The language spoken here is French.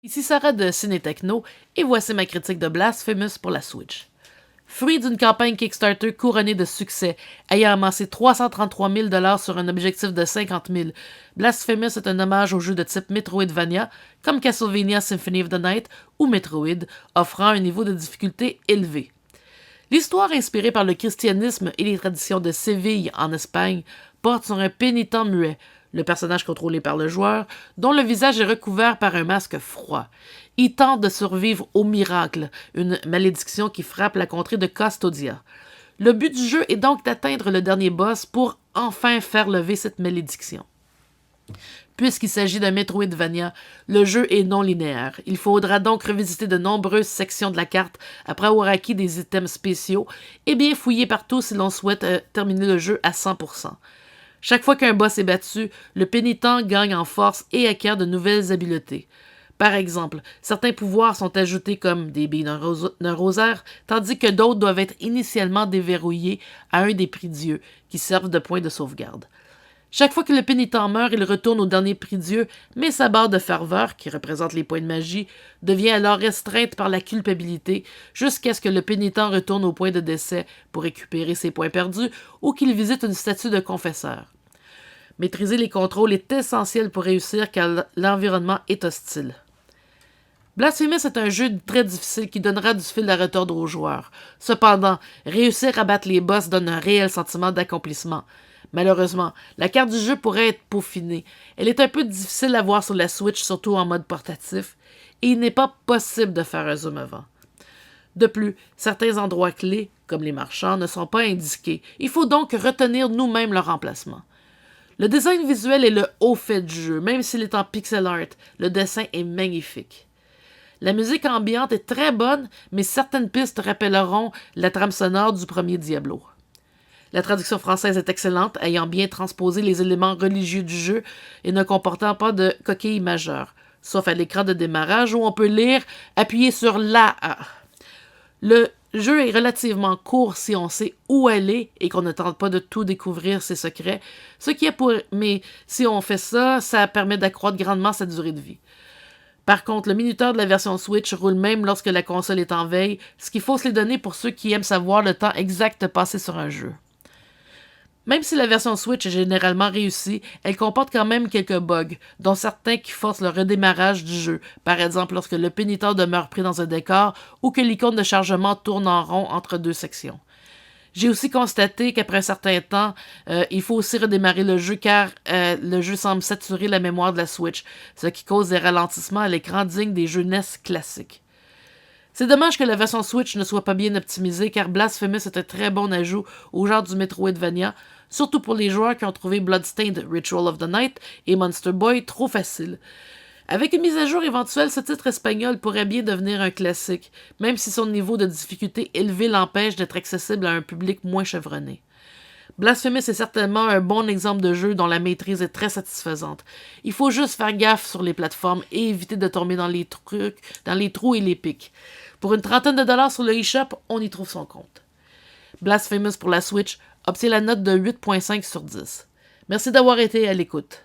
Ici Sarah de Ciné Techno et voici ma critique de Blasphemous pour la Switch. Fruit d'une campagne Kickstarter couronnée de succès, ayant amassé 333 000 $ sur un objectif de 50 000, Blasphemous est un hommage au jeu de type Metroidvania, comme Castlevania Symphony of the Night ou Metroid, offrant un niveau de difficulté élevé. L'histoire inspirée par le christianisme et les traditions de Séville en Espagne porte sur un pénitent muet, le personnage contrôlé par le joueur, dont le visage est recouvert par un masque froid. Il tente de survivre au miracle, une malédiction qui frappe la contrée de Custodia. Le but du jeu est donc d'atteindre le dernier boss pour enfin faire lever cette malédiction. Puisqu'il s'agit d'un Metroidvania, le jeu est non linéaire. Il faudra donc revisiter de nombreuses sections de la carte après avoir acquis des items spéciaux et bien fouiller partout si l'on souhaite terminer le jeu à 100%. Chaque fois qu'un boss est battu, le pénitent gagne en force et acquiert de nouvelles habiletés. Par exemple, certains pouvoirs sont ajoutés comme des billes d'un rosaire, tandis que d'autres doivent être initialement déverrouillés à un des prix dieux, qui servent de point de sauvegarde. Chaque fois que le pénitent meurt, il retourne au dernier prix Dieu, mais sa barre de ferveur, qui représente les points de magie, devient alors restreinte par la culpabilité, jusqu'à ce que le pénitent retourne au point de décès pour récupérer ses points perdus ou qu'il visite une statue de confesseur. Maîtriser les contrôles est essentiel pour réussir car l'environnement est hostile. Blasphemous est un jeu très difficile qui donnera du fil à retordre aux joueurs. Cependant, réussir à battre les boss donne un réel sentiment d'accomplissement. Malheureusement, la carte du jeu pourrait être peaufinée. Elle est un peu difficile à voir sur la Switch, surtout en mode portatif, et il n'est pas possible de faire un zoom avant. De plus, certains endroits clés, comme les marchands, ne sont pas indiqués. Il faut donc retenir nous-mêmes leur emplacement. Le design visuel est le haut fait du jeu, même s'il est en pixel art. Le dessin est magnifique. La musique ambiante est très bonne, mais certaines pistes rappelleront la trame sonore du premier Diablo. La traduction française est excellente, ayant bien transposé les éléments religieux du jeu et ne comportant pas de coquilles majeures, sauf à l'écran de démarrage où on peut lire « Appuyez sur la A ». Le jeu est relativement court si on sait où aller et qu'on ne tente pas de tout découvrir ses secrets, mais si on fait ça, ça permet d'accroître grandement sa durée de vie. Par contre, le minuteur de la version Switch roule même lorsque la console est en veille, ce qu'il faut se les donner pour ceux qui aiment savoir le temps exact passé sur un jeu. Même si la version Switch est généralement réussie, elle comporte quand même quelques bugs, dont certains qui forcent le redémarrage du jeu, par exemple lorsque le pénitent demeure pris dans un décor ou que l'icône de chargement tourne en rond entre deux sections. J'ai aussi constaté qu'après un certain temps, il faut aussi redémarrer le jeu car le jeu semble saturer la mémoire de la Switch, ce qui cause des ralentissements à l'écran dignes des jeux NES classiques. C'est dommage que la version Switch ne soit pas bien optimisée car Blasphemous est un très bon ajout au genre du Metroidvania, surtout pour les joueurs qui ont trouvé Bloodstained Ritual of the Night et Monster Boy trop facile. Avec une mise à jour éventuelle, ce titre espagnol pourrait bien devenir un classique, même si son niveau de difficulté élevé l'empêche d'être accessible à un public moins chevronné. Blasphemous est certainement un bon exemple de jeu dont la maîtrise est très satisfaisante. Il faut juste faire gaffe sur les plateformes et éviter de tomber dans les trous et les pics. Pour une trentaine de dollars sur le eShop, on y trouve son compte. Blasphemous pour la Switch obtient la note de 8.5 sur 10. Merci d'avoir été à l'écoute.